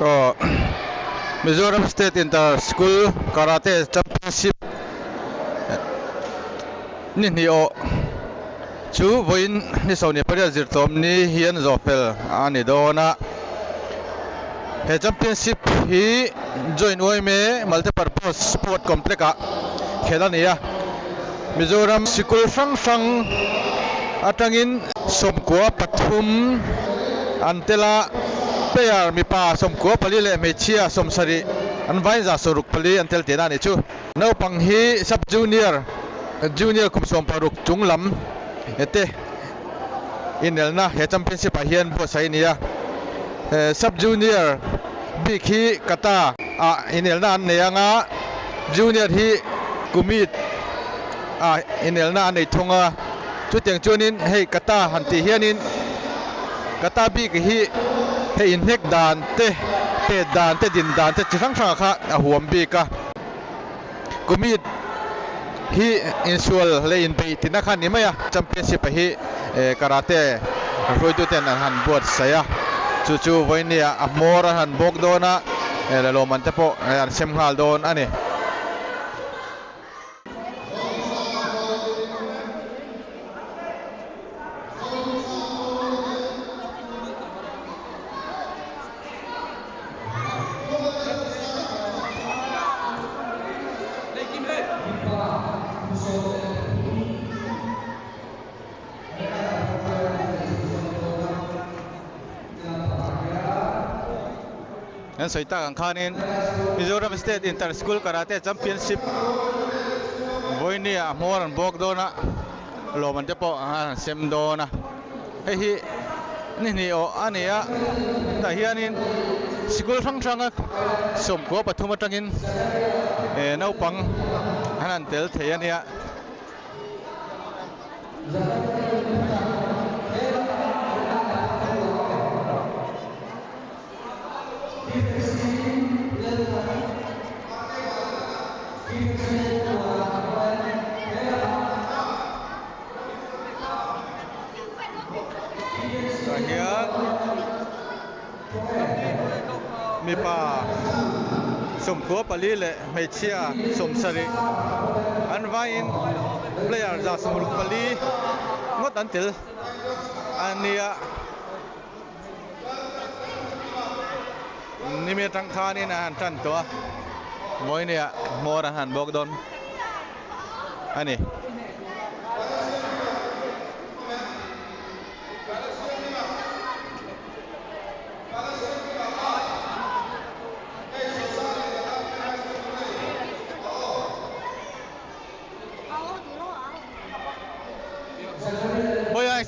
ก็ Mizoram State Inter-School Karate Championship ni o chu voin ni soni paria zirtom ni hian zopel ani dona he championship hi join oime multi purpose sport complex a khelania Mizoram School sang atangin somkua pathum antela player mipa somkua pali le mechia somsari anvai za soruk pali antel tena ni chu no panghi sub junior kumsom paruk chunglam ete inelna he championship a hian bo sai nia sub junior bikhi kata a inelna an neanga junior hi kumit a inelna nei thonga chuteng chunin hei kata hanti hianin kata bikhi hei inhek dan te dan te din dan te chang kha a huam bika kumit hi insual le in pe tina khan ni maya championship hi karate roitu ten han bot saya chu voinia amora han bok dona lo man te po an sem hal don ani Yan soita ang kanin Mizoram State Inter-School Karate Championship voinia moran bok dona lo man te po sem dona hi ni o ania ta hianin school sang som ko pathum atangin nau pang hanan tel theiania mipa somkua pali le mechia somsari anvain player za somruk pali ngot antil ania nimi tangkhani na han tan to moinia mora han bogdon ani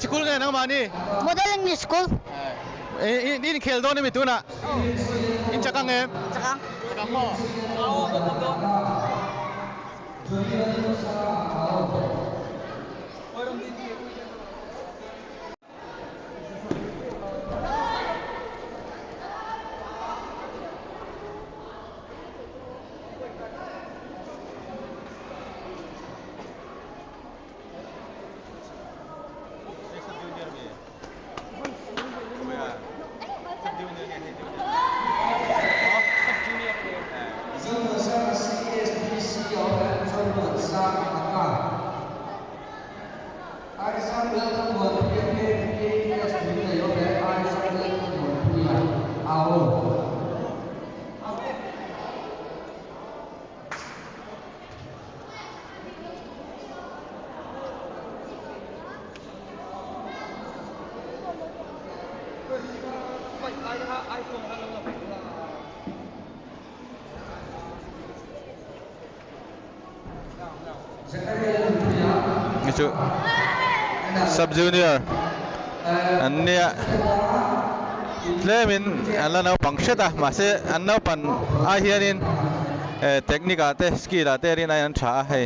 school ngai nang mani model English school ini khel don ni mituna in chakang em chakang mo itu sub junior ania lemin ala nau pangsheta mase annau pan ahianin teknika te skill ate rin ayan tha hai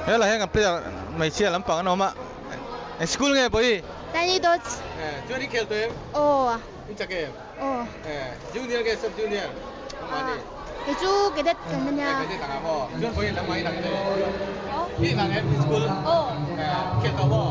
Thế là hẹn gặp player mày chia lắm bằng nó mà. School nghe bơi. Tani Dots. Chưa đi खेलते हैं. Oh. In chắc game. Oh. Junior के सब junior. Cái chú cái đất cái này nha. Cái gì thằng nào? Chưa bơi làm mấy thằng này. Đi thằng em school. Oh. खेल tao bò.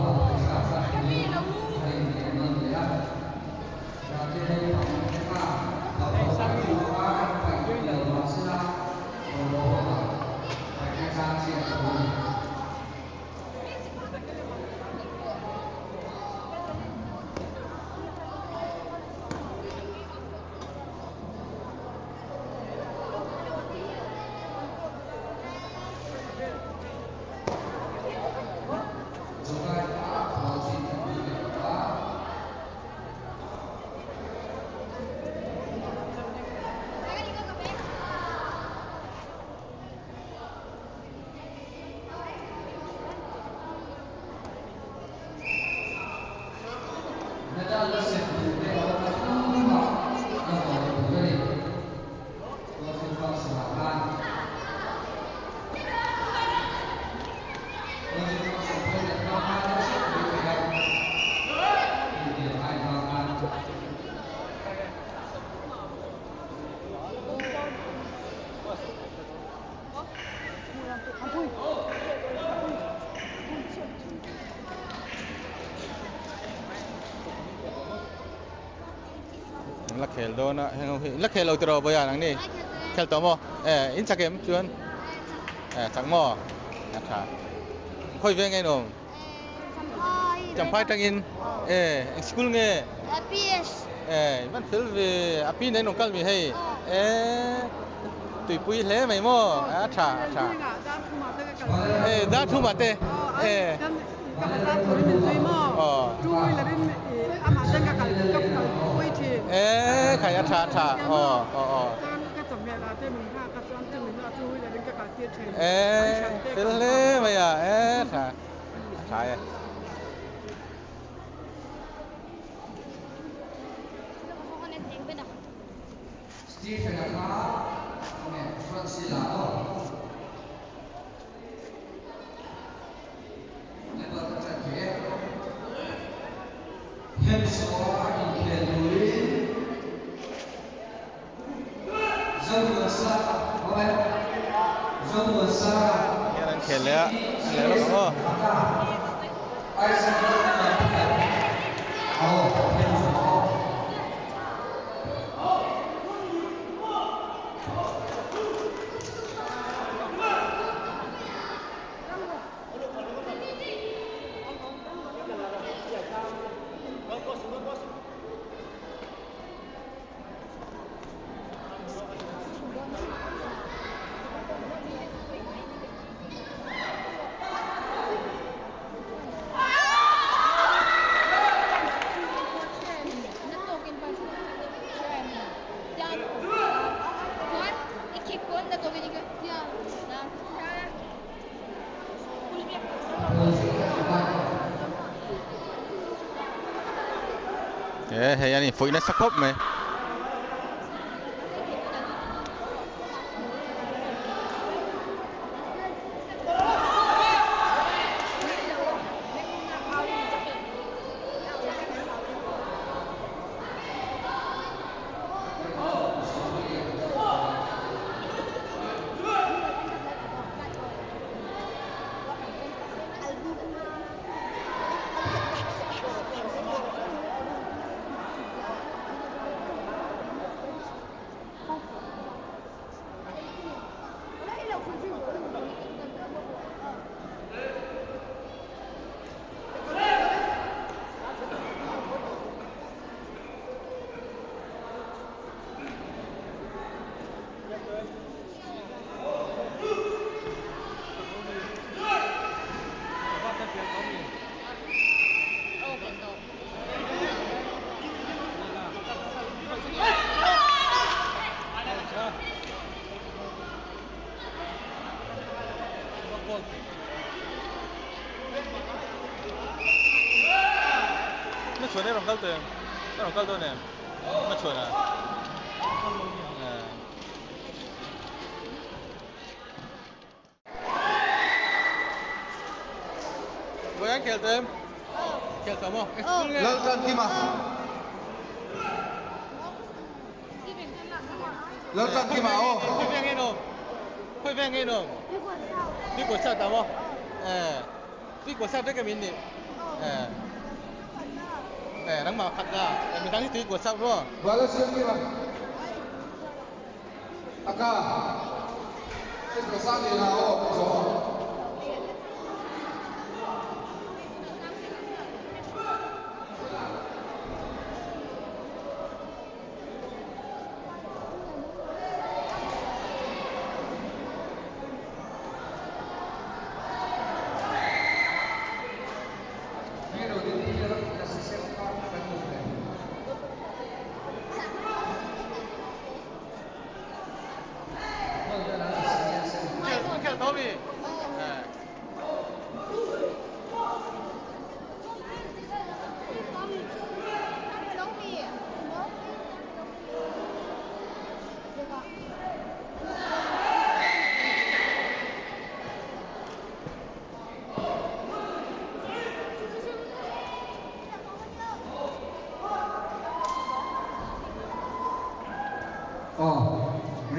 Lắc khel đó na, lắc khel lâu từ bây giờ nắng đi, khel tao mò, in chắc em chuyên, chẳng mò, thà, khơi về ngay nồng, chẳng phải trang in, school nghe, PS. vẫn phil về, api này nồng cal về hay, tụi bụi lẽ mày mò, thà, đã thu mặt tê, kayak thà, phil lẽ mày à, thà, thà. Stephen Akar, Francilano. Lepas terjadi, Hemsworth Inkelui, Zonusa, Zonusa. Kia đang khel lẽ, lẽ lắm không? Hay anh phụ nó sắc khóc mày. ball. Nó chuẩn đấy, đồng cao tôi này, nó chuẩn à? Với anh खेलते em, खेल sớm không? Lâu chân kim à? Lâu chân kim à? Hơi vang nghe đâu? Đi của sao tao không? Đi của sao đấy cái mình đi. Đang mà khát ra, mình đang đi của sao đúng không? Lâu chân kim à? Aka, cái của sao thì nào?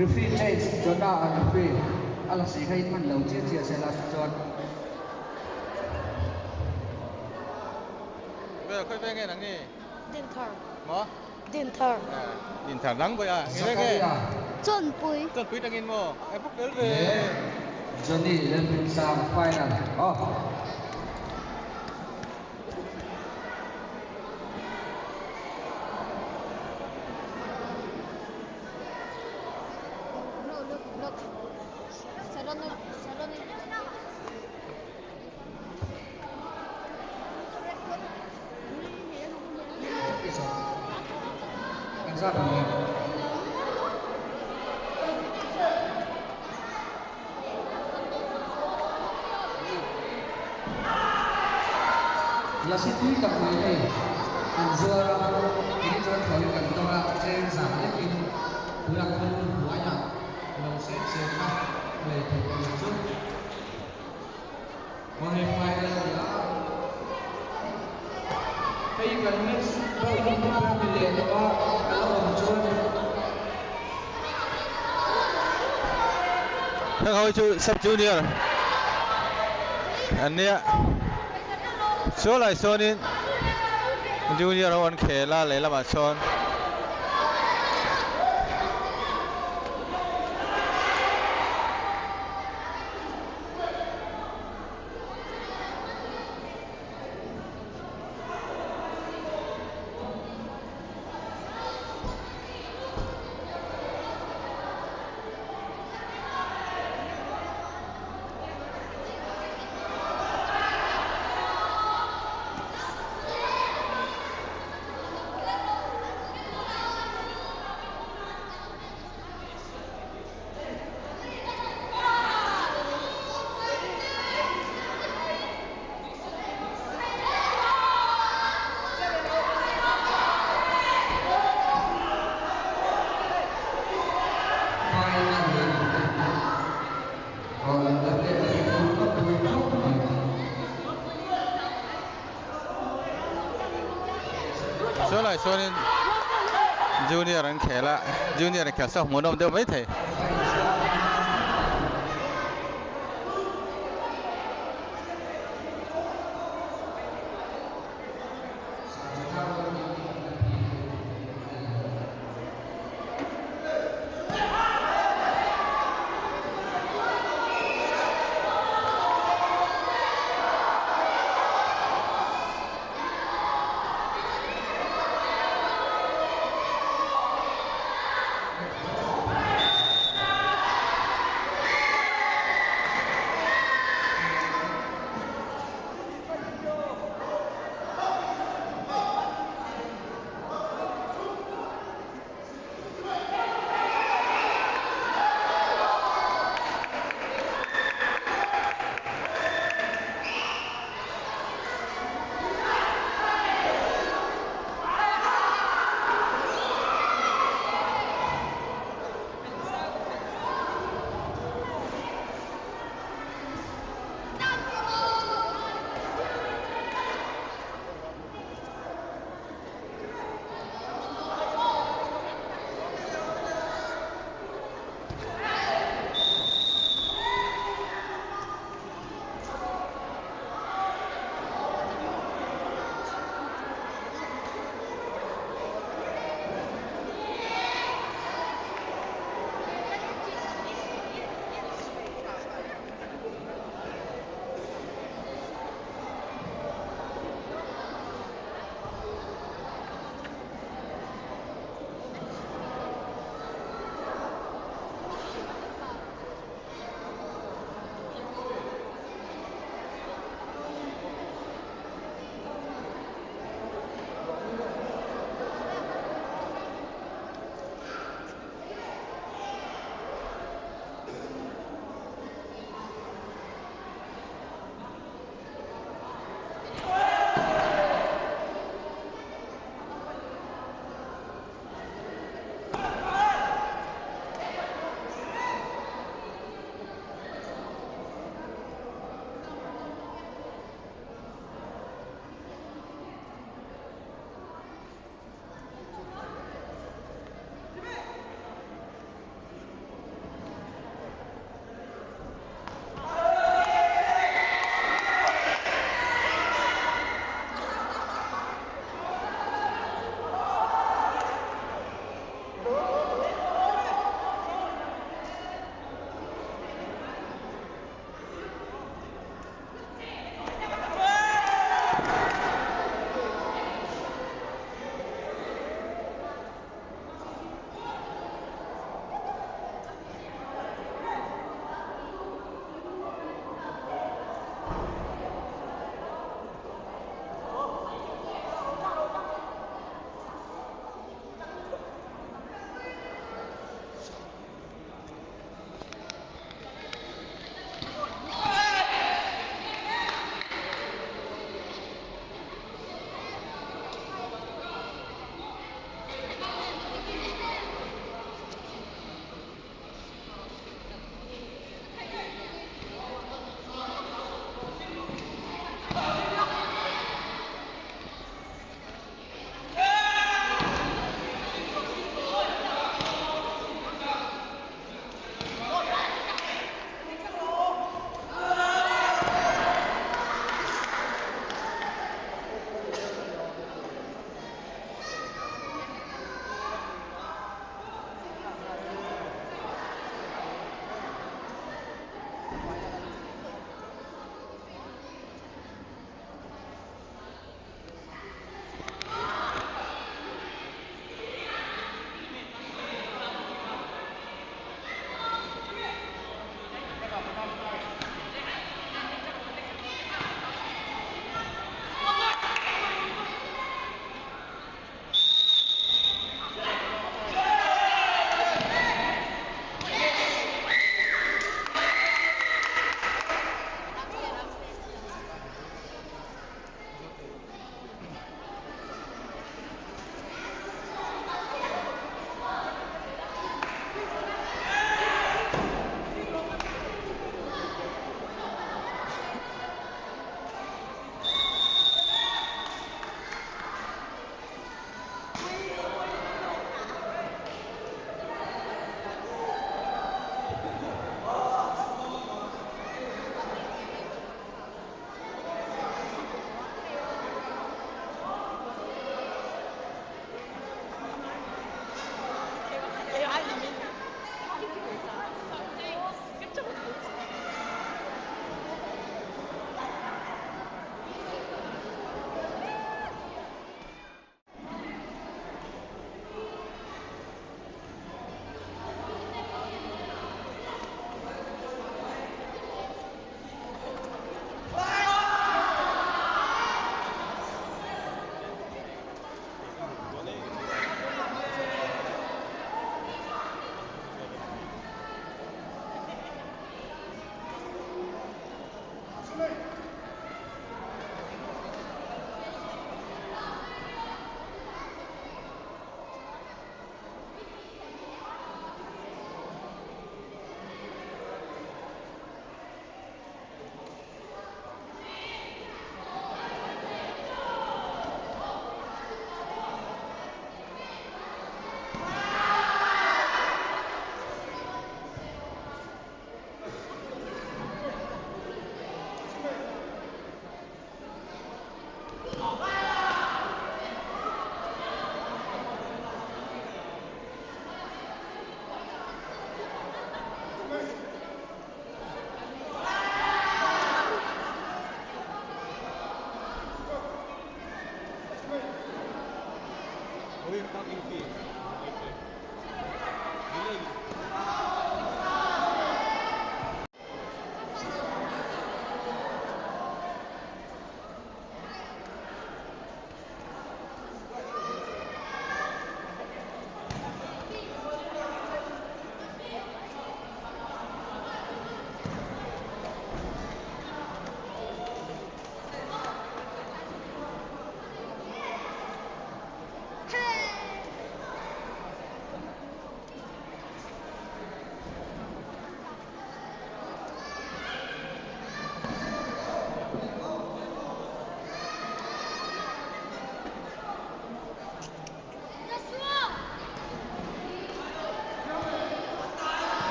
Referee change, Jonah and referee. Alah si khay man lâu chia sẽ là John. Bây giờ khơi về nghe nắng đi. Điện thờ. Mo? Điện thờ. Điện thờ nắng vậy à? Nghe nghe. Trôn bụi. Trôn bụi đang in mo. Em phúc đến về. Johnny lên sang final. Look. Salon. Cảnh sát của mình. Là sẽ quý tập người này. Dưa ini John kalau kan kita nak share sama ini bulan banyak. Kalau saya nak boleh tu. Boleh final ya. Kayu kan mix, kalau ini kita pilih tu kalau John. Thằng hồi chú sub junior. Anh nia. Số lại số nên junior orang khela lấy làm son. Số lại số nên junior anh khela, junior anh khela sao muốn đâu đâu mấy thầy.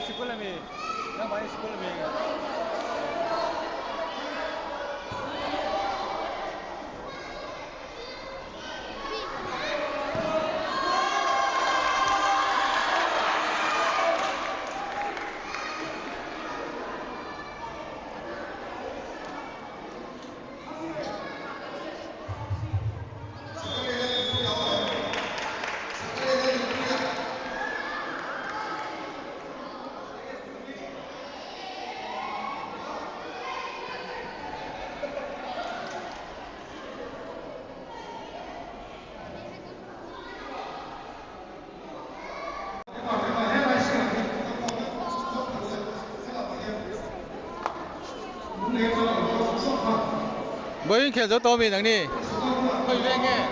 sekolah mi, nak main sekolah mi. Bởi khi cho tôi mình đằng đi, hơi về nghe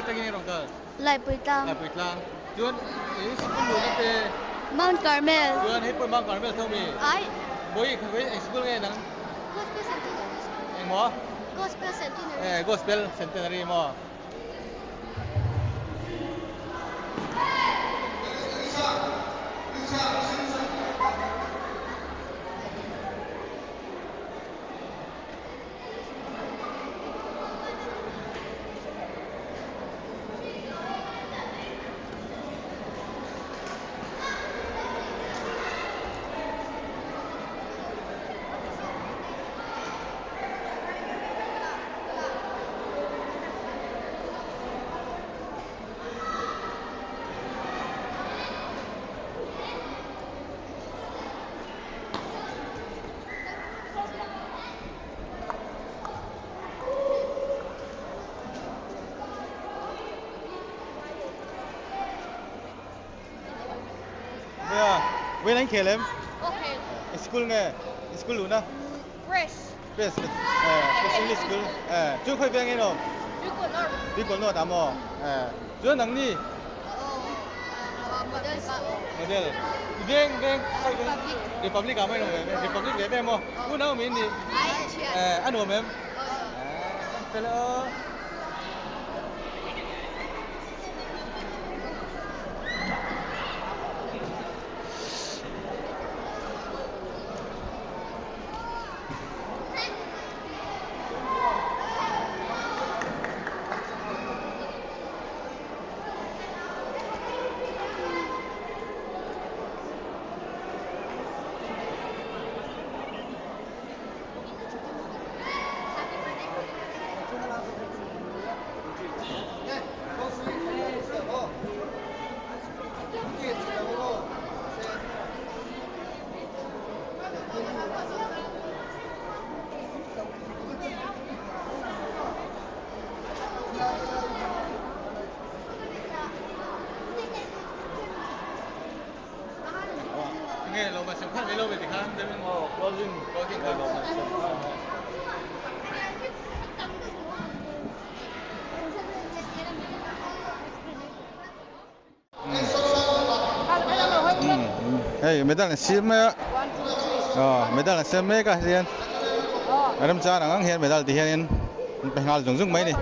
tay nghe rộng tờ, Lại bụi tang. là bịt lang, chuan, ý xin cũng lùi nhắc tê, Mount Carmel. chuan hết bồi mang cả bên thông mi, Ay. bởi khi school nghe nắng, Gospel Centenary. em mò, Gospel Centenary. gospel centenary mò. When anh kể em, Okay. school nghe, school luôn à, Fresh. best, special school, chú khơi về nghe nó, You could learn. đi còn nó đám mò, chú nắng đi, model pa. Model. Geng Republic kami no mem. Republic bete mo. Una min ni. Ay, siya. Ano mem? Oo. Pero nghe lâu mà xem khác với lâu về thì khác đây mình có dừng cái lâu mà xem hey medal sim medal sim ka hian adam cha ang hian medal ti hian pengal jung mai ni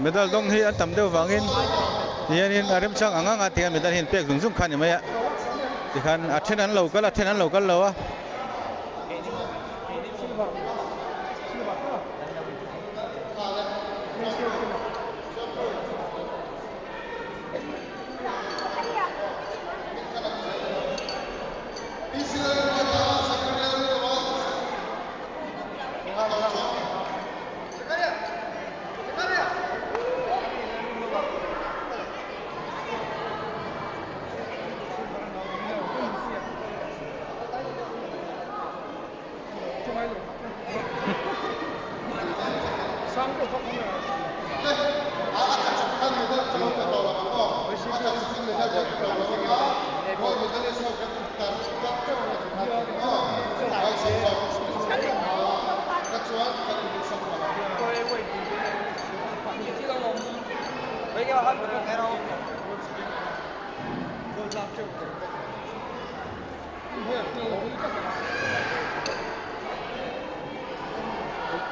medal dong hi an tam deuh wangin hianin arem chang anga nga tian medal hin pek zung khan mai a ti khan a then an lo kal lo a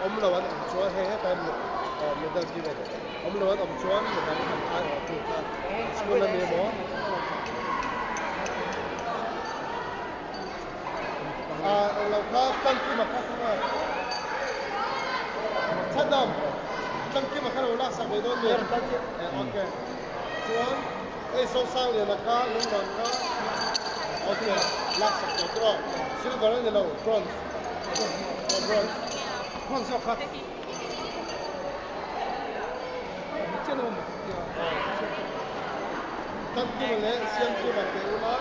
omlawan omchuan he time medal ki ve omlawan omchuan medal kan ai tu ka school me mo lo ka kan ki ma ka ma chadam kan ki ma ka lo la sa ve don me okay chuan ei so sang le na ka lung ran ka okay la sa ko tro silver ne lo bronze Bronze kat. Kan ki le siam ki ba te ula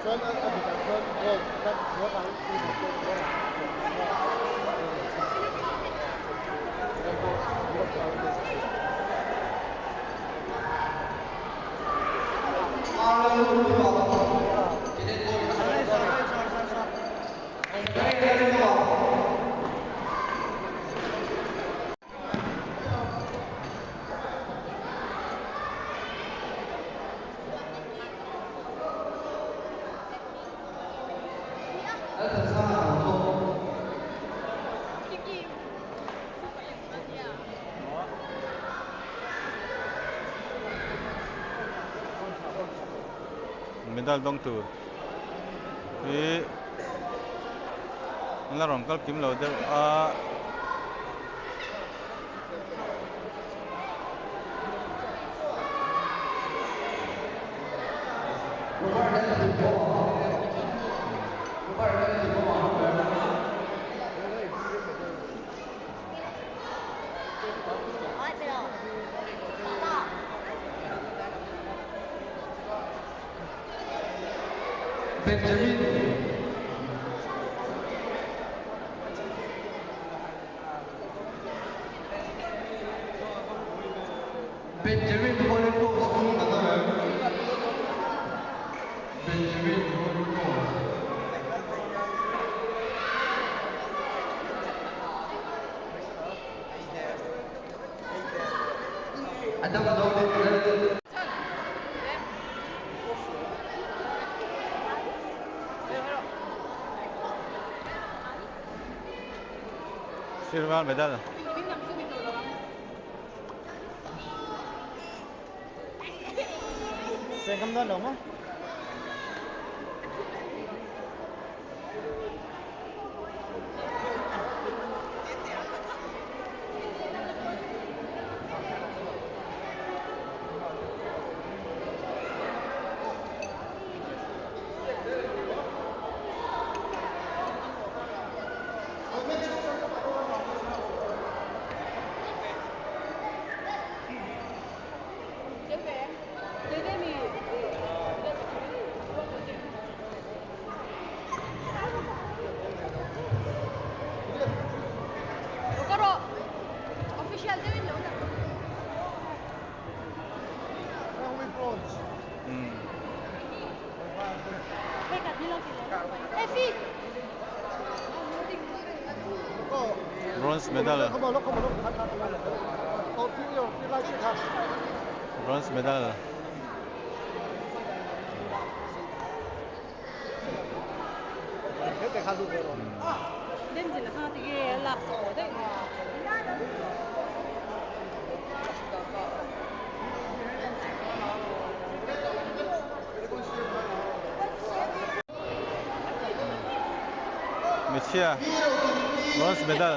chuan a bi ka chuan gold kan ho ang ki ba te medal dong tu hi la rom kal kim lo de a Benjamin Monaco School another. Benjamin Monaco. Adam Dawid. Silver medal. Saya kamu tahu dong, Official din lo. Pekat bilang sila. Fit. Bronze medal. Bronze medal. Dem sila ha tige lak so dai. Mesia. Bronze medal.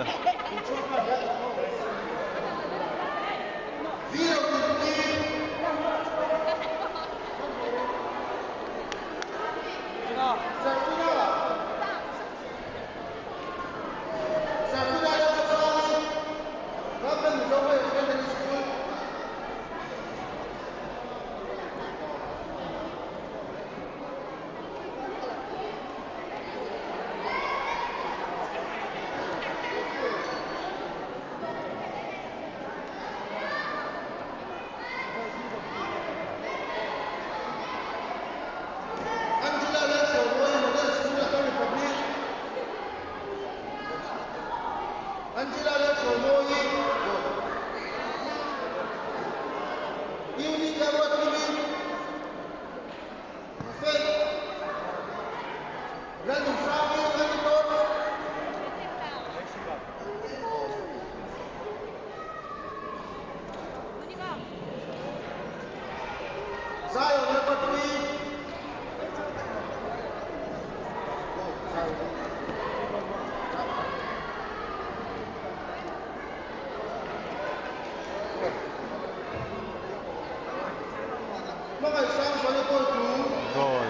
Goal.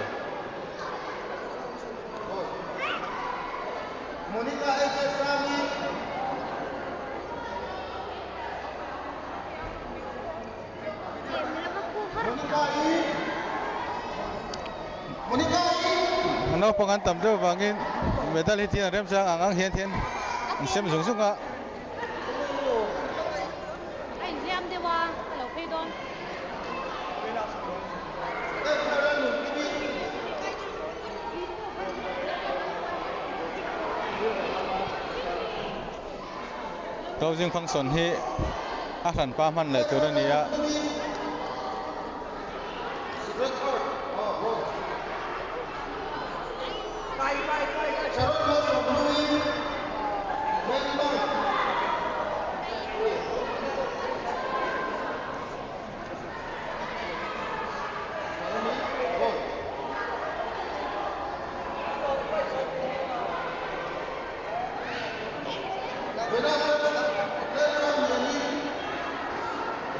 Monica Sami. Monica Ano pangantam do bangin medal hiti na rem sang angang hian hian. Sem sung sung ka. Ai diam de wa, lo phe don. Closing function hi asan pa man le tu ni ya.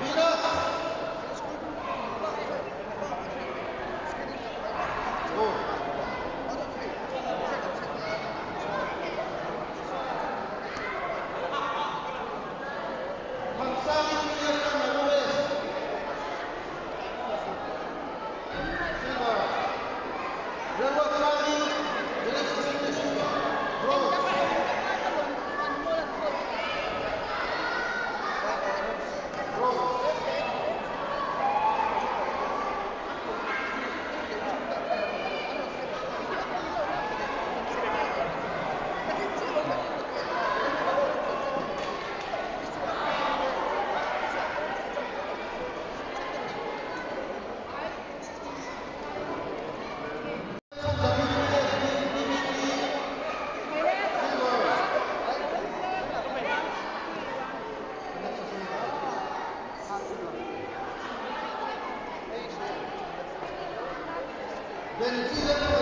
Venus. Bronze, saya lalu.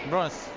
Bronze.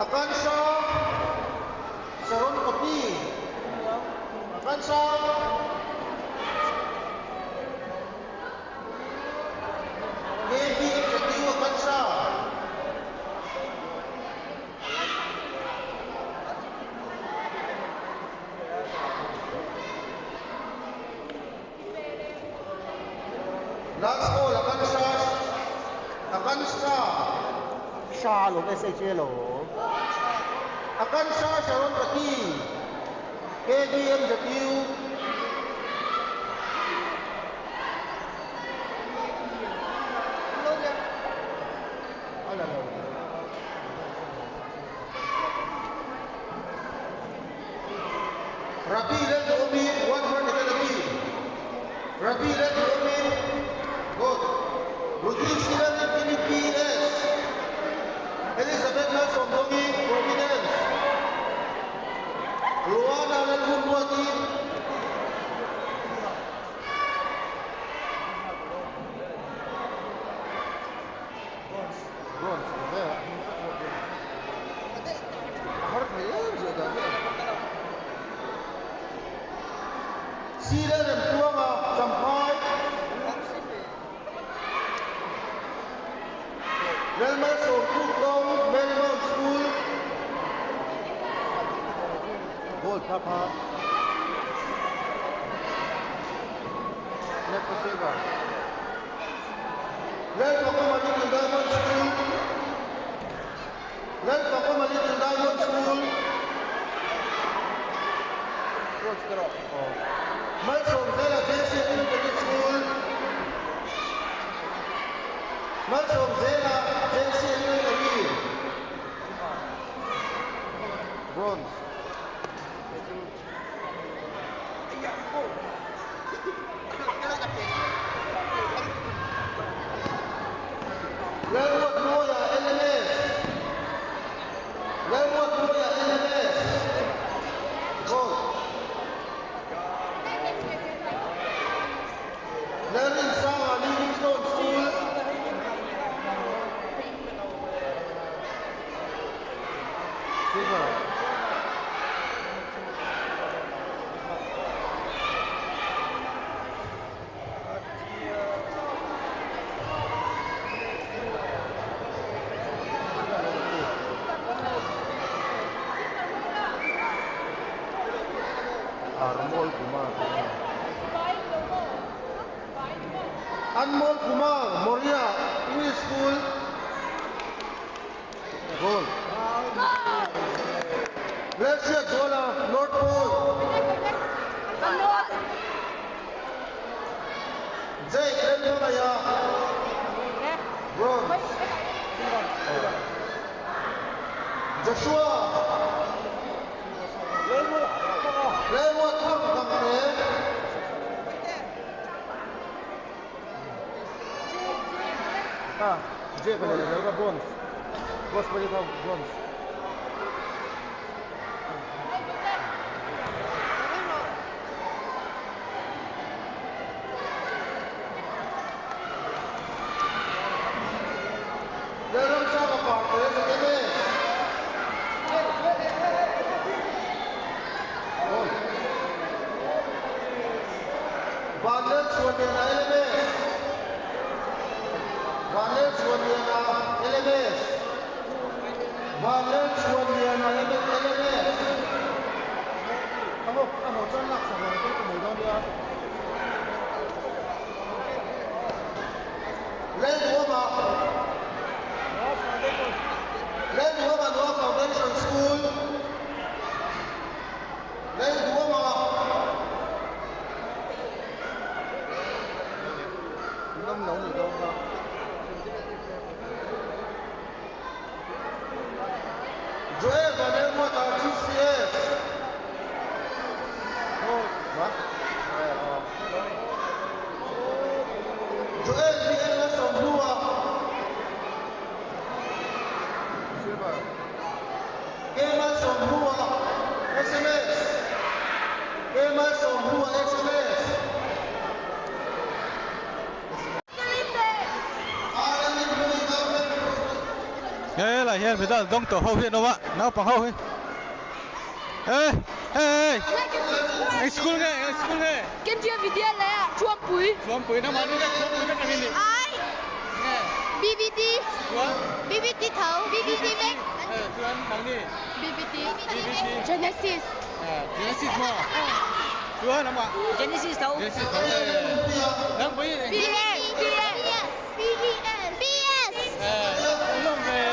Akansha Sharon Kopi. Akansha KB Objective Akansha. Last call Akansha. Akansha Shalom SHL Akansha Sharon Kopi. KB Objective. Rabi led the Omi, 1 Academy. Rabi led the Omi, good. Rudy Shiran Philippines. Elizabeth Nelson Domi, Providence. Luana Nelhunwati. Bronze, there. Harap na yun, siya dati. Sila ng tuwang Champai. Relmar Sortukong Marymount School. Gold, Papa. Net receiver. Lel Pakoma Little Diamond School. Lel Pakoma Little Diamond School. Miles from Zela JC Integrated School. Miles from Zela JC Integrated. Bronze. Glenwood Moya LMS. Glenwood Moya LMS. Gold. Learning Sangha Livingstone School. Silver. Anmol Kumar, Moria, English School. Gold. Glacier Zola, North Pole. Jay Glenmolaya. Bronze. Joshua. Glenwood Hong Company. Jay Palele, Delga Bronze. Gospel Bronze. Leron Saka Park, there's a MS. Vanlet Swandiana LMS. Vanlet Swandiana LMS. Vanlet Swandiana LMS. Kamu chân lạc sản phẩm cái mùi đâu đi. Lên đũa mà. Lên đũa mà Noah Foundation School. Lên đũa mà. Ngâm nấu gì đâu mà. Joel và Lên mua tàu GCS. Joel VLS of Lua. Silver. Gamers of Lua SMS. Gamers of Lua SMS. Ê là hiện bây giờ đông tổ hậu hiện đâu ạ? Nào bằng hậu ấy. Ê, ê, anh school nghe. Kiến chưa vì điên này à, chuông bụi. Chuông bụi nó mà đi chuông bụi nó cái gì? Ai? BBT. Chuông. BBT thấu, BBT đấy. Chuông bằng đi. BBT. Genesis. Genesis mà. Chuông nó mà. Genesis thấu. Genesis thấu. Đang bụi. BS. Long về.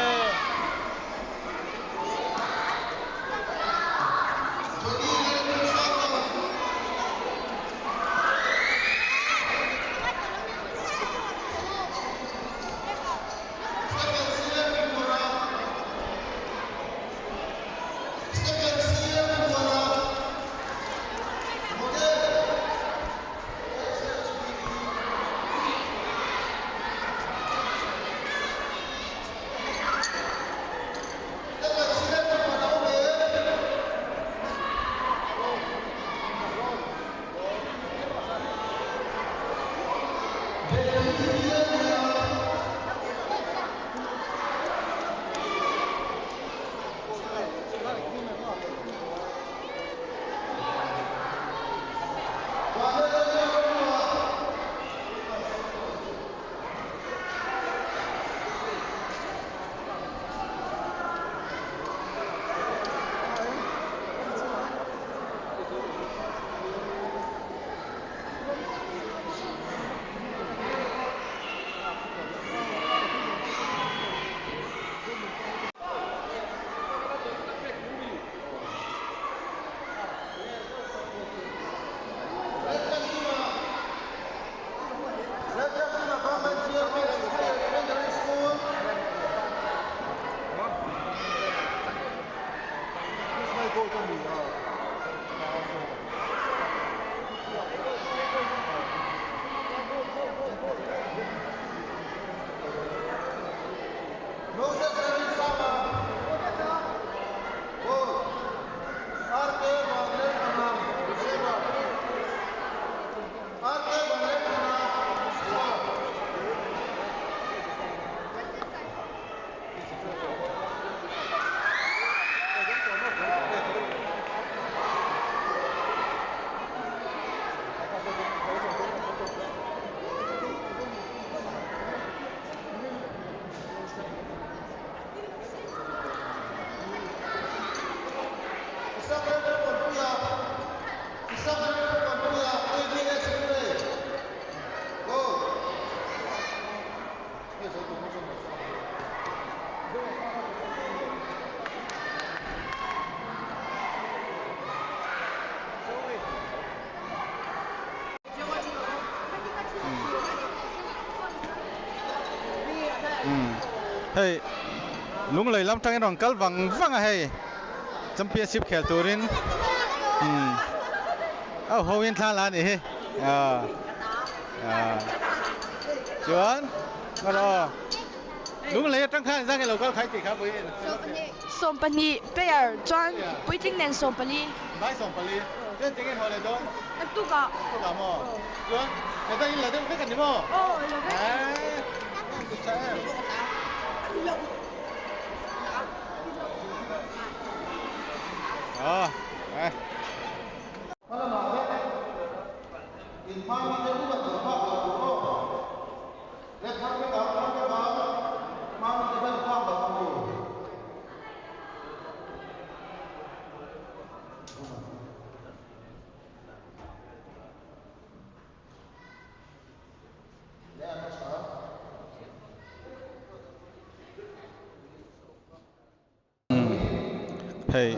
Hey, lung lei lam tang rong kal wang à hey. Championship khel turin. Hoin thla la ni he. Chuan. Ngaro. Lung lei tang khan sang lo kal khai ti kha bui. Sompani, player, John, Puiting Nen Sompani. Bai Sompani. Chen ting ho le don. Tuka. Tuka mo. Chuan. Le ta in la de kan ni mo. Oh, lo ve. Hey,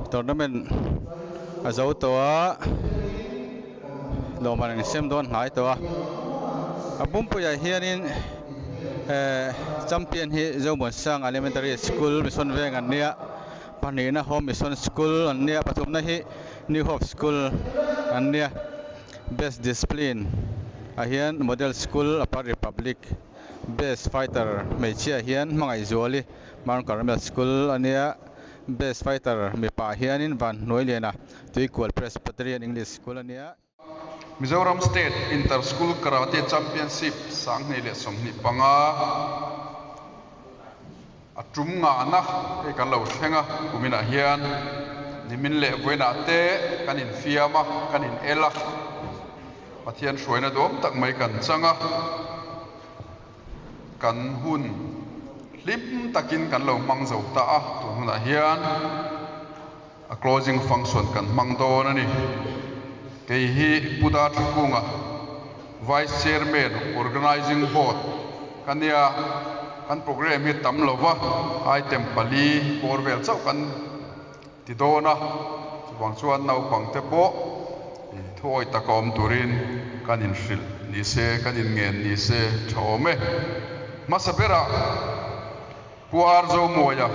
tournament a zo to lo man sem don ngai to a bum pu ya hianin champion hi zo mon sang elementary school mission veng an nia panina home mission school an nia pathum na hi New Hope school an nia best discipline a hian model school upper republic best fighter meichia hian mangai zuali Mount Carmel school ania best fighter mi pa hianin van noilena to equal Presbyterian English school ania Mizoram State Inter School Karate Championship sang nei le som ni panga atum nga na e kan lo thenga kumina hian nimin le voina te kanin fiama kanin ela pathian hruaina dom tak mai kan changa kan hun lim takin kan lo mang zo ta a tununa hian a closing function kan mang don ani ke hi puda thukunga vice chairman organizing board kania kan program hi tam lova item pali borvel chau kan ti dona chuang chuan nau pang te po thoi takom turin kanin hril ni se kanin ngen ni se thome masabera puar zo moya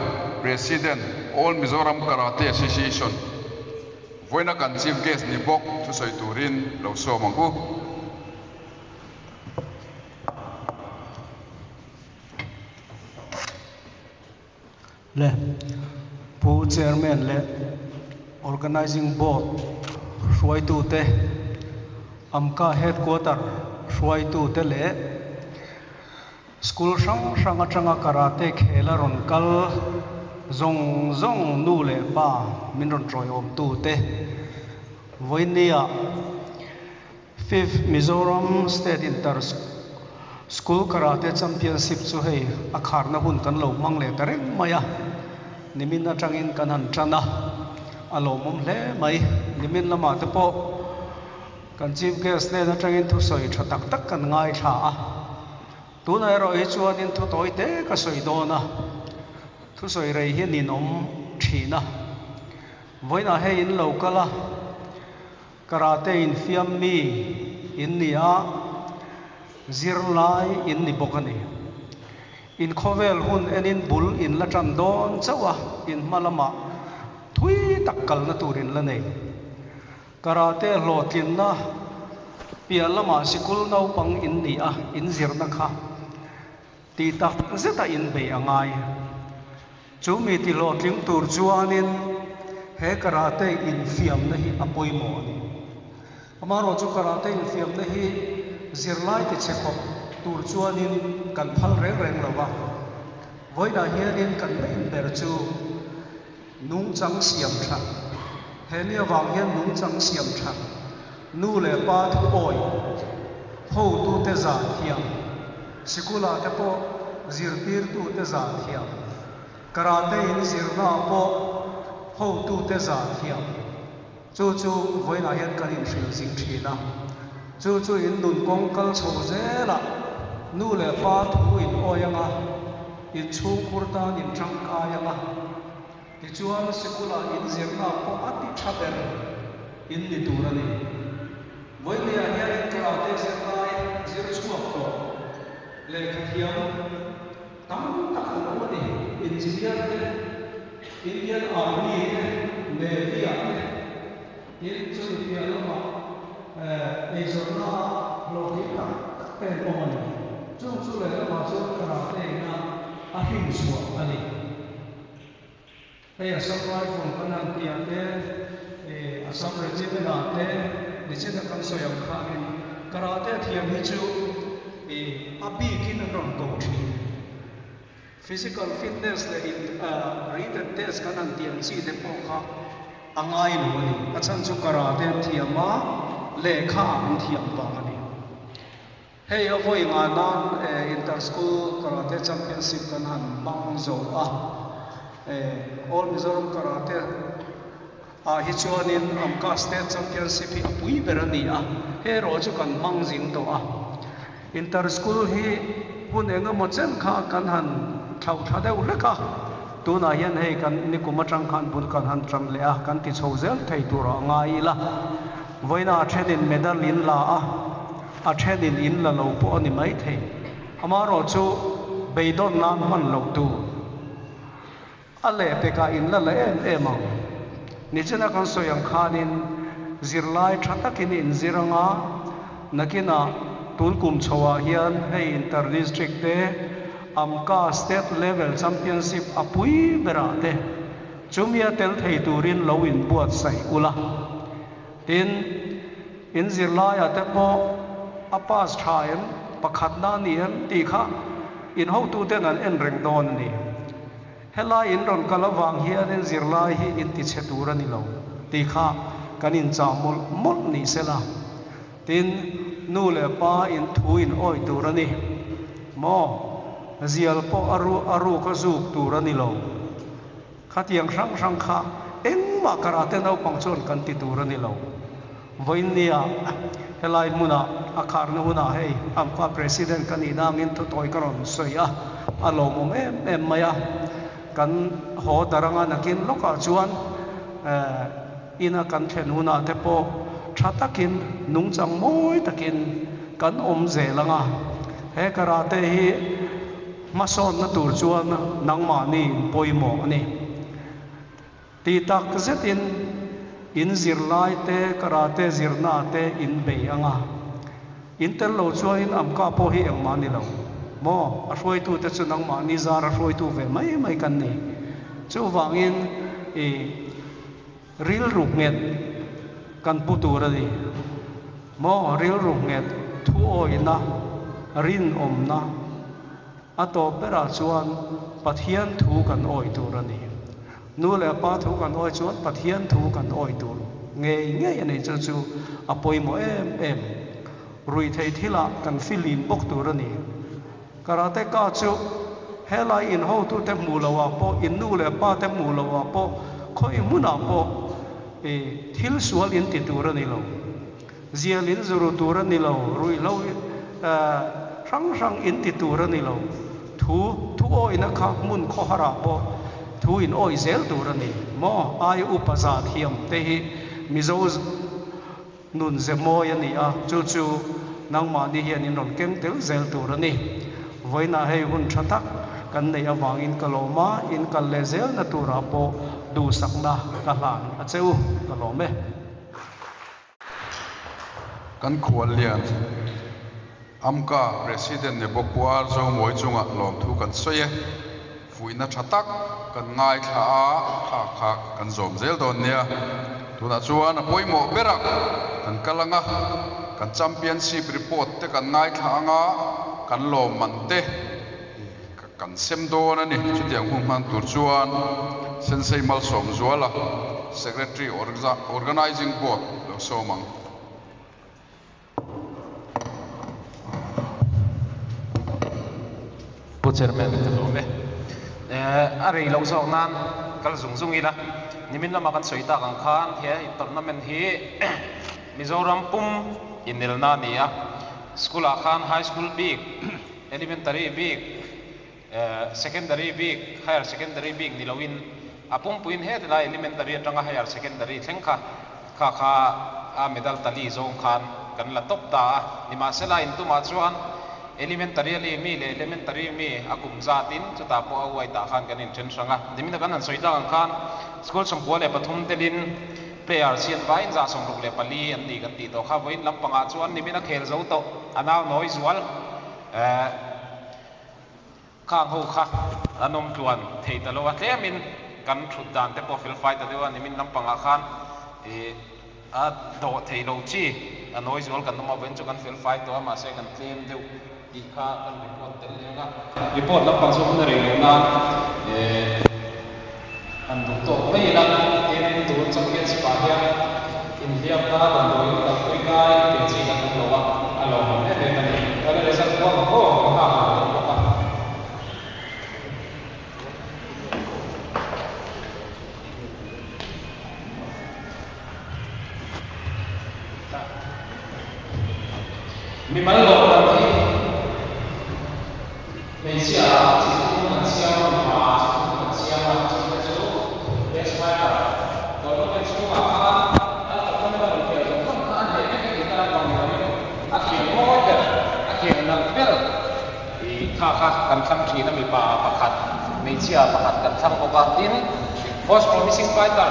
president all Mizoram Karate Association voina kan chief guest ni bok thu soi turin lo so mangu le pu chairman le organizing board hruai tu te amka headquarter hruai tu te le school sang atanga karate khela ron kal zong nu le ba min ron troi om tu te voinia 5th Mizoram State Inter School Karate Championship chu hei akhar na hun kan lo mang le kareng maya nimin atangin kan han trana alo mom hle mai nimin lama te po kan chief guest ne atangin thu soi tha tak kan ngai tha a tunai ro hi chuan in thu toi te ka soi do na thu soi rei hi ni nom thina voina he in lokala karate in fiam mi in nia zirlai in ni bokani in khovel hun enin bul in la tran don chawa in malama thui takkal na turin la nei karate hlotin na pialama sikul nau pang in ni a in zirna kha ti tak zeta in be angai chumi ti lotling tur chuanin he karate in fiam na hi apoi mo ni amaro chu karate in fiam na hi zirlai ti chekhop tur chuanin kan phal reng lawa voina hianin kan in ber chu nung chang siam tha henia wang hian nung chang siam tha nu le pa thu oi ho tu te za thiam sikula te po zirpir tu te za thiam karate in zirna po ho tu te za thiam chu voina hian kan in hril sing thina chu in nun kong kal chho zela nu le pa thu in oyanga in chu kurta in chang kayanga ti chuan sikula in zirna po ati thaber in ni turani voilia hian in karate zirnai zir chuak to le thiam tam tak lo ni engineer te Indian Army Navy in chu pianoma ezorna logika pen omani chu le ma chu karate na ahim suwa ani hey asam from kanan tiate asam regiment ate nichena kan soyam khanin karate thiam hi chu abi kin ron ko thi physical fitness le written test kanan tiam chi de po kha angai lo ni achan chu karate thiama lekha an thiam pangani hey avoi nga nan inter school karate championship kan han mang zo a all Mizoram karate hi chuanin amka state championship hi apui berani a he ro chu kan mang jing to a inter school hi hun enga mo chen kha kan han thau tha deu leka tuna hian hei kan ni kumatang khan bul kan han tram le a kan ti chhozel thei tur ngai la voina thenin medal in la a thenin in la lo po ni mai thei amaro chu beidon nan man lo tu ale peka in la em ni chena kan soyam khanin zirlai thatakin in ziranga nakina tulkum chowa hian hei inter district te amka state level championship apui berate chumia tel thei turin lo in buat sai ula tin in zirlai ate po apas thain pakhat na nian ti kha in ho tu ten an en reng don ni helai in ron kalawang hian in zirlai hi in ti chetura ni lo ti kha kanin chamul mol ni sela tin nu le pa in thu in oi turani mo zial po aru ka zuk turani lo khatiang sang kha engma karate nau pangchon kan ti turani lo voinia helai muna akhar na huna hei amka president kanina ngin to toy karon soya alo mom em maya kan ho daranga nakin loka chuan ina kan then huna te po thatakin nungchang moi takin kan om zelanga he karate hi mason na tur chuan nangma ni poimo ani ti tak zetin in zirlai te karate zirna te in be anga intel lo chuan amka po hi engma ni lo mo a hroi tu te chu nangma ni zara hroi tu ve mai kan ni chu wangin ril ruk nget kan putura di mo ril ruk nget thu oina rin omna ato pera chuan pathian thu kan oi turani nu le pa thu kan oi chuan pathian thu kan oi tur nge ani chu apoi mo em rui thei thila kan filin bok turani karate ka chu helai in ho tu te mulawa po in nu le pa te mulawa po khoi muna po thil sual in ti turani lo zialin zuru turani lo rui lo rang in ti turani lo thu oi na kha mun kho hara po thu in oi zel turani mo ai upaza thiam te hi mizo nun zemoy ani a chu nangma ni hian in ron keng tel zel turani voina hei hun thatak kan nei awangin kaloma in kal le zel na tura po du sakna kalan acheu kalome kan khual lian amka president ne bokwa zo moi chunga lom thu kan soye fuina thatak kan ngai kha kan zom zel don nia tuna chuan poimo berak kan kalanga kan championship report te kan ngai kha anga kan lom mante kan sem don ani chutiang hung han tur chuan sensei mal som zuala secretary organizing board lo somang chairman kalome ari lo so nan kal zung ina nimin lama kan soita kan khan he tournament hi Mizoram pum inil na nia school khan high school big elementary big secondary big higher secondary big nilawin apum puin he la elementary atanga higher secondary thengkha kha a medal tali zong khan kan la top ta ni ma sela in tu ma chuan elementary mi akum zatin chuta po awai ta khan kanin chen sanga dimina kan an soita khan school sampua le pathum telin player sian vain za som ruk le pali an ni kan ti to kha voin lampanga chuan nimina khel zo to anaw noi zual khang ho kha anom tuan theita lo atlemin kan thut dan te po fil fight adewa nimin lampanga khan a do theilo chi anoi zual kan noma ven chu kan fil fight to ma se kan claim deu ikha kan report tel lenga report lampang so na re na an du to mai la ten du champions pa ya india ka dan do ka koi kai ke chi kan lo wa alo ne ne ne ala le sa ko ko ha ha mi mal lo nanti Malaysia itu Malaysia Malaysia itu Desmaya kalau kita semua ada kita kita akhir model akhir nampil di kakak kan country nami pakat Malaysia pakat kan sang pokatin most promising fighter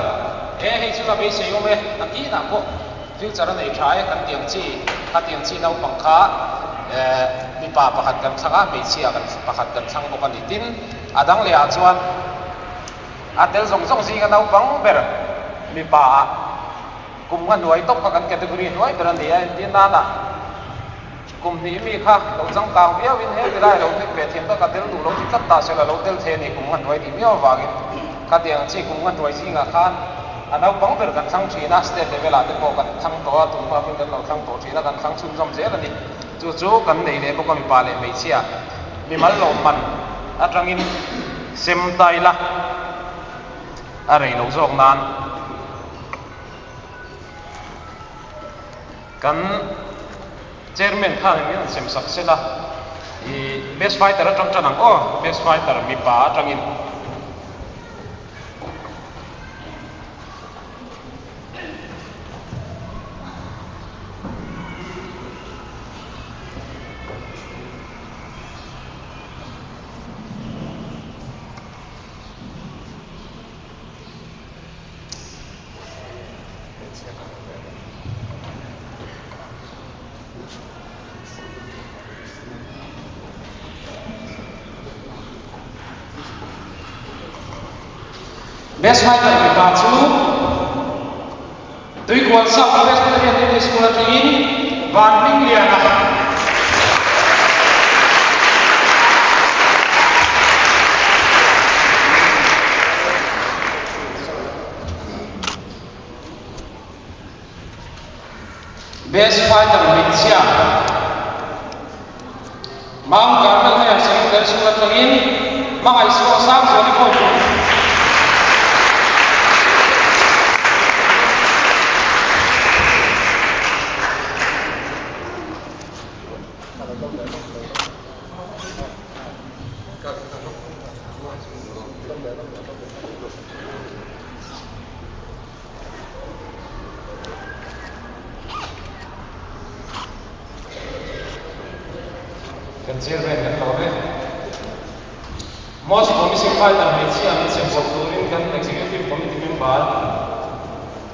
hei sudah bisa yo me nanti nak kok future này try kan tiang chi nau pangkha mi pa pakhat kan sanga me chia kan pakhat kan sang ko kan tin adang le a chuan atel zong si kan nau pang ber mi pa kum kan nuai tok kan category nuai ber ni ai tin na na kum ni mi kha lo jang tang bia win he lai lo tik pe thiam ta ka tel du lo tik ta se la lotel the ni kum han wai di meo wangin ka diang chi kum han wai zinga khan anau bang ber kan thang thina state level ate ko kan thang to a tum pa pin kan lo thang to thina kan thang chun jom je la ni chu kan nei le ko mi pa le mei chia mi mal lo man atangin sem tai la a rei lo zok nan kan chairman khan ni sem sak se la i best fighter atang chanang best fighter mi pa atangin best fighter mi pa chu tui kuan sa best fighter ni school atangin van ming liana best fighter mi chia mang garna ya secondary school atangin mangai so sang so ni ko chairman kan lo most promising fighter mai chi am sem bol turin kan executive committee member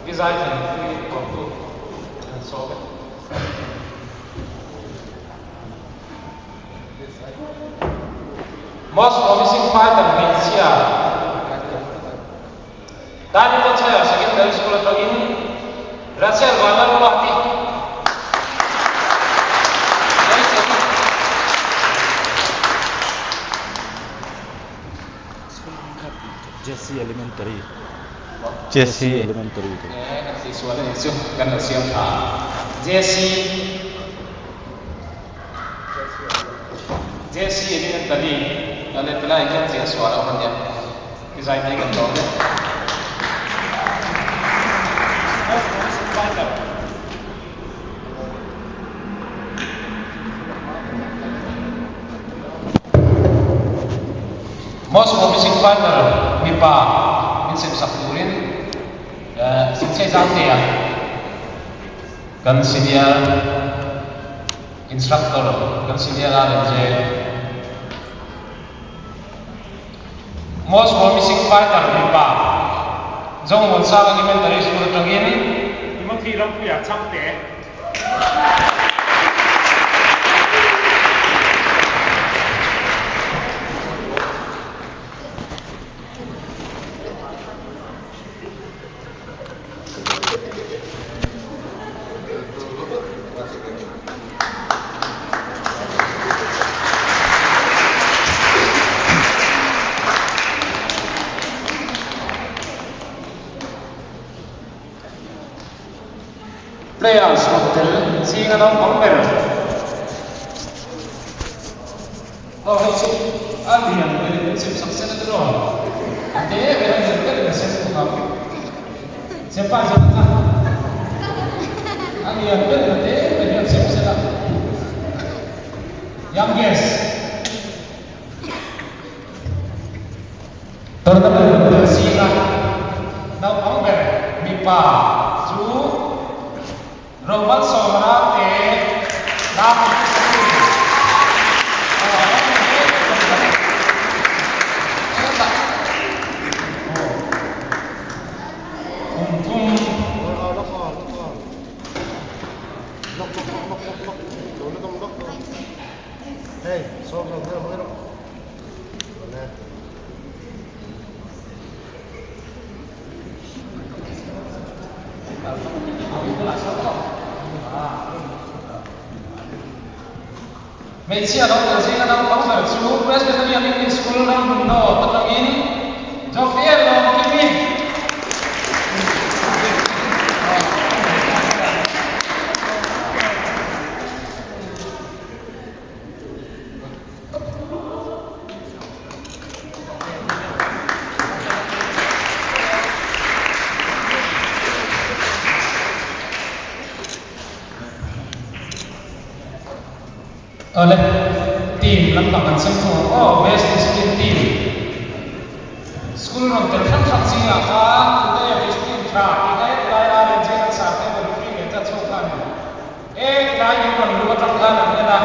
design and free to and so most promising fighter mai chi a tani to chaya secondary school atangin Rachel wala rohati Jesse Elementary. Jesse Elementary itu. Siswa itu kan siapa? Jesse Elementary. Ada pelai kan siswa orang dia. Desain dia kan tahu. Most promising fighter MIPA Vincent Sakurin Sensei Zantia kan senior instructor kan senior RNJ most promising fighter MIPA Jong Wonsang Elementary School Tangin Imam Firam Puya Champe players hotel singa nang pangber alian dari sim sukses itu loh ade beran jadi sim kamu siapa siapa alian dari sim sukses yang guys terutama singa nang pangber MIPA cu Roman Somrate Nabi Hey, so chia đâu từ riêng đâu có phải chú Presbyterian English School đâu mình đâu tất cả in cho phía lo kim in oleh tim lambangan semua best discipline team school orang terfaham sih apa kita yang discipline kita yang lain jangan sampai berpikir kita coba lain orang luar tangga namanya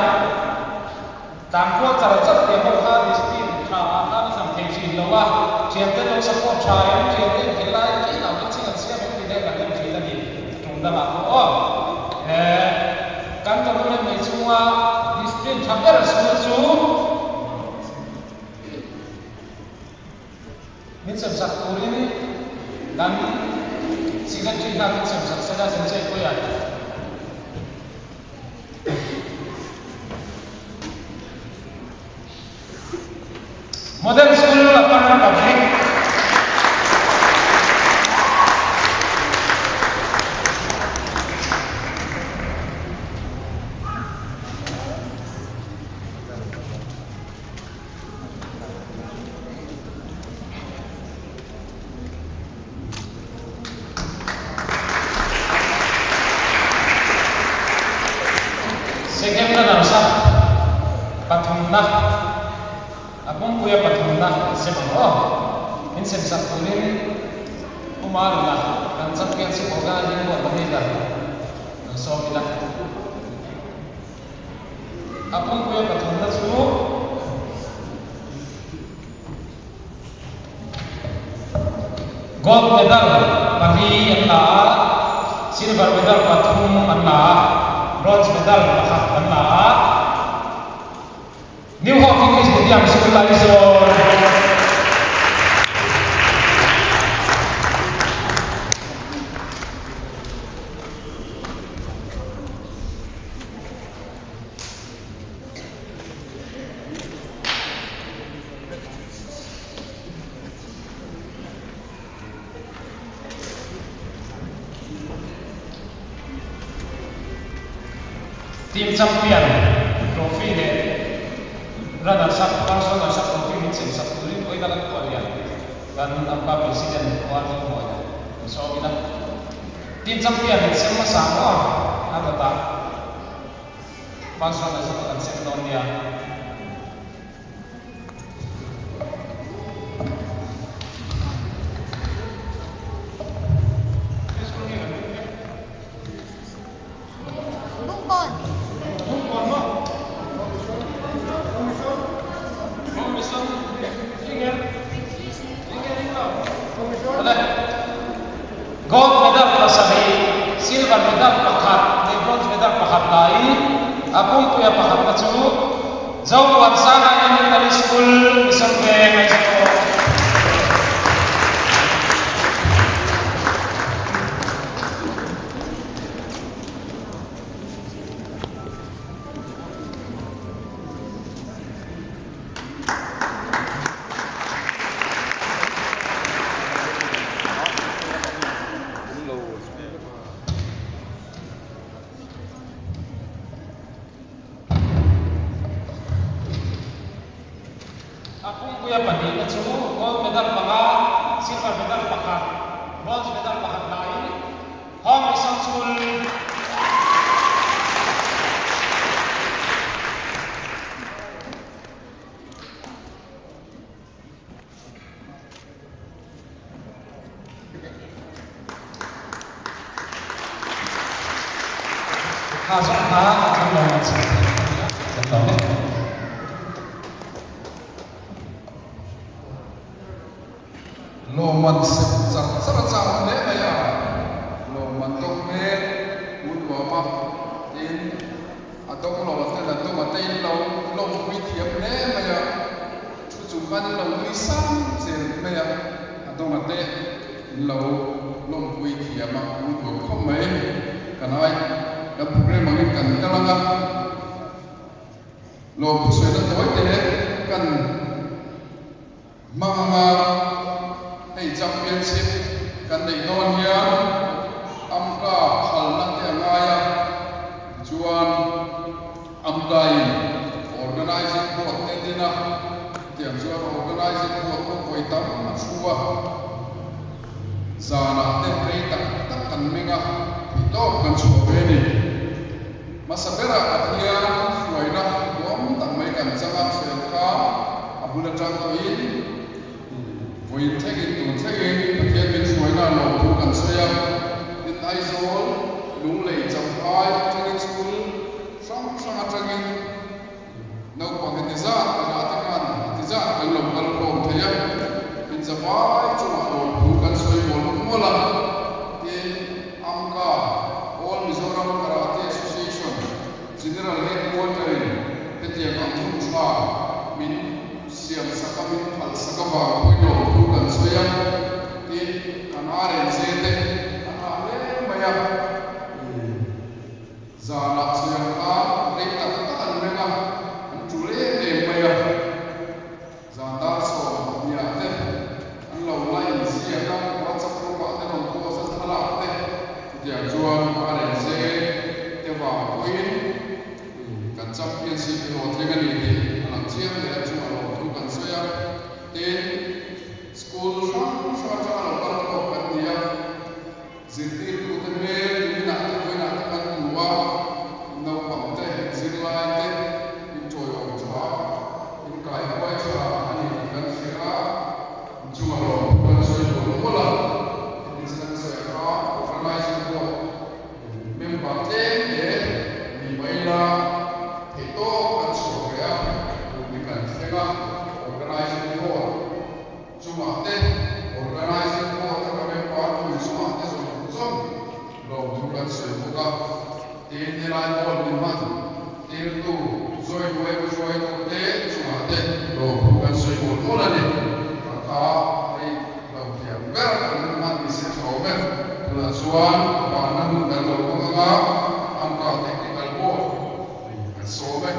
tanpa cara cara dia berhak discipline akan sampai sini loh jangan terlalu support saya jangan kelai kita kita siapa kita akan kita ni tunda aku kan teman-teman ni semua disiplin hampir semua min sebab ini dan sikat kita min sebab sudah selesai koyak modern school apa public apung puya patunda sebab in sebab kunin umarlah dan sampai semoga ini buat berbeda so kita apung puya patunda semua gold medal bagi Allah silver medal patung Allah bronze medal pahat Allah New Hope English Medium School Lalisor. Tim champion trophy le runner up person runner up trophy mit sem sap turin koi dalam kualian dan apa presiden kuali kualian so kita tim champion mit sem sama ada tak person runner up akan sem dunia gold medal pasahi, silver medal pakat, bronze medal pakat lain, apung puya pakat pacu, jauh wansana elementary school sampai high school. Apung puya padi pacu, gold medal pakat, silver medal pakat, bronze medal pakat lain, home mission school. Kasih akan mengajar. Loman sebab seracau le ya, loman tokme udwa ma in atau kalau kita tu matai lo video le ya, cuman lo misam sen ya atau matai lo video ma udwa komai karena kan problem ini kan kalanga lo soi na toi te kan manga hey championship kan nei don hian amka halna te angaya chuan amkai organizing board te dina tiang chuan organizing board ko koi tam chua zana te rei tak tak kan menga to kan chu ve ni masabera athia fuaina dom tang mai kan changa sel kha abula tang to in voi thegin tu thegin pathian min fuaina lo tu kan soya in aizol lung lei cham ai training school sang sang atangin no pangetiza na atangan tiza kan lo kan lo thaya in zabai chu lo tu kan soi bol mola amka all Mizoram Karate Association General Headquarter Petiang Amthum Chua min siam sakamin al sakaba koino bukan soya di kanare zete anale maya zana soya ka rekta ka menga antule ne maya zanda so ya te anlo lai sia ka WhatsApp ro ba te non ko sa thala te dia jual RNC te wa win kan championship lo thenga ni ti alang chiam le chu lo tu kan soya ten school sang sa cha lo kan ko kan dia zirtir tu te me ni na te na te kan wa no pam te zir lai te in choi o cha in kai wai cha ani kan sira chu lo kan soya lo mola in san soya ka organizing board member te ni mai la ito kan soya ni kan sira organizing board cuma te organizing board ka member tu cuma te so lo bukan sebuka tin nilai board ni man tin tu zoi tu te cuma te lo bukan sebuka mola ni maka ai lo tiap ber kan man di sekolah pelajaran panan dan lo penga angka technical board sobe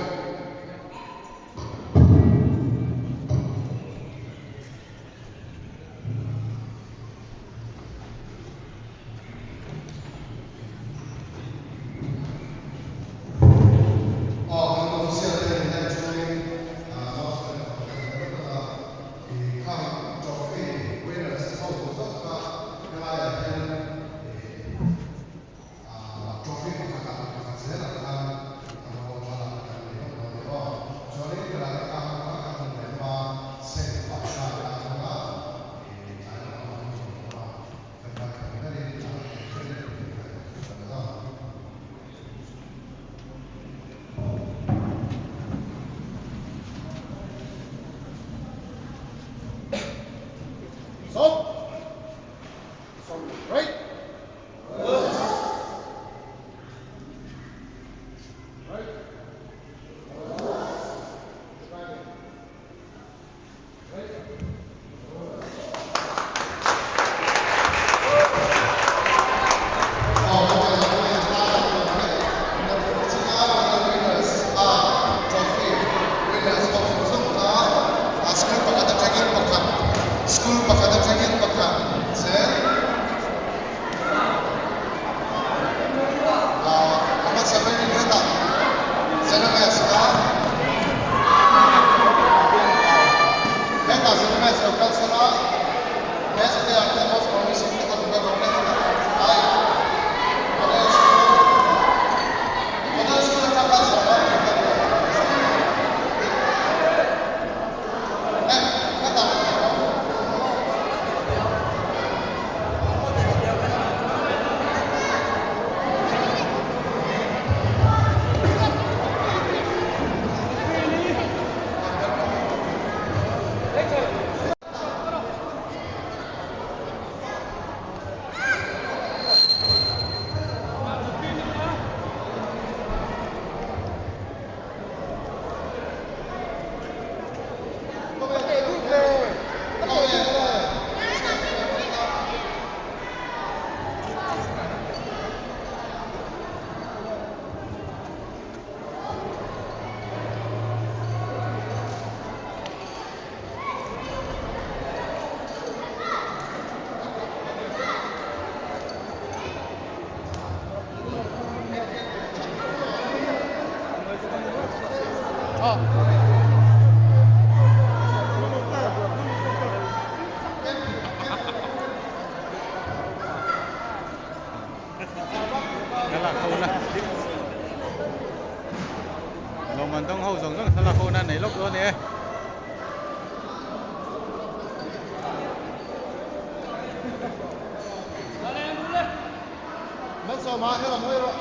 sao mà hay là mới rồi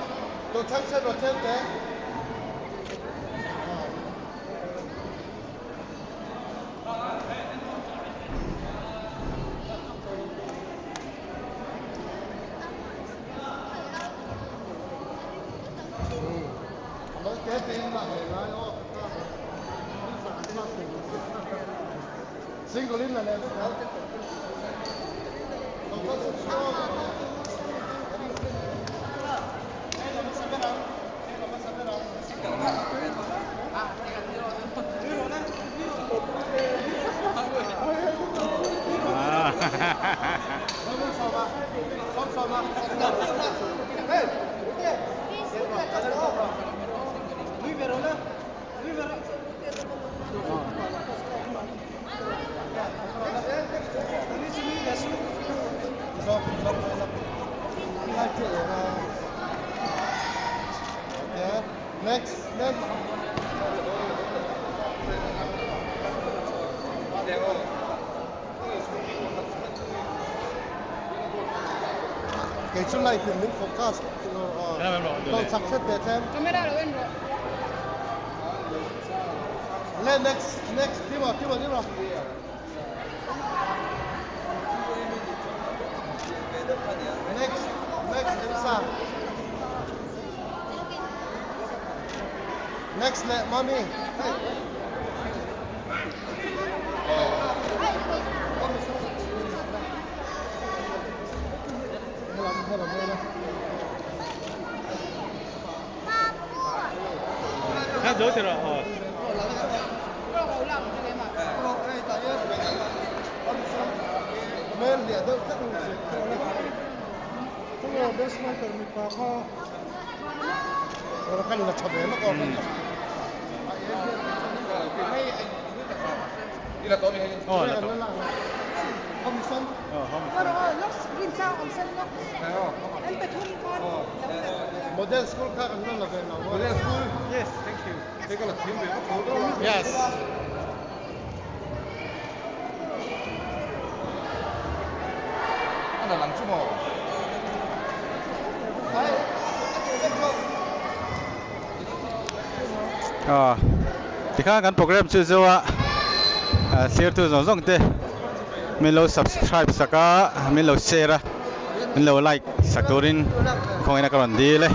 tôi chắc sẽ rồi chết đấy mới kế tiền là người nói ô single in là này Next. Cái chỗ này thì mình focus còn success để xem. Camera lo ven rồi. Lên next tiếp vào. Next Elsa. Next let mommy. Hey. Hát dối thì rồi. Men dia tu tak mesti. Kalau best maker ni pakah. Orang kan nak coba nak kau. Ila Tommy hay. Oh, là Tommy. Không xong. Không. Nó green sao ông xem nó. Em phải thun con. Model school ka kan lang lagay na. Model school. Yes, thank you. Teka lang, team ba? Yes. Ano lang mo? Thì khác ngắn program chưa rồi share tu zong te mình lo subscribe saka mình lo share mình lo like sakurin không ai nak karon di le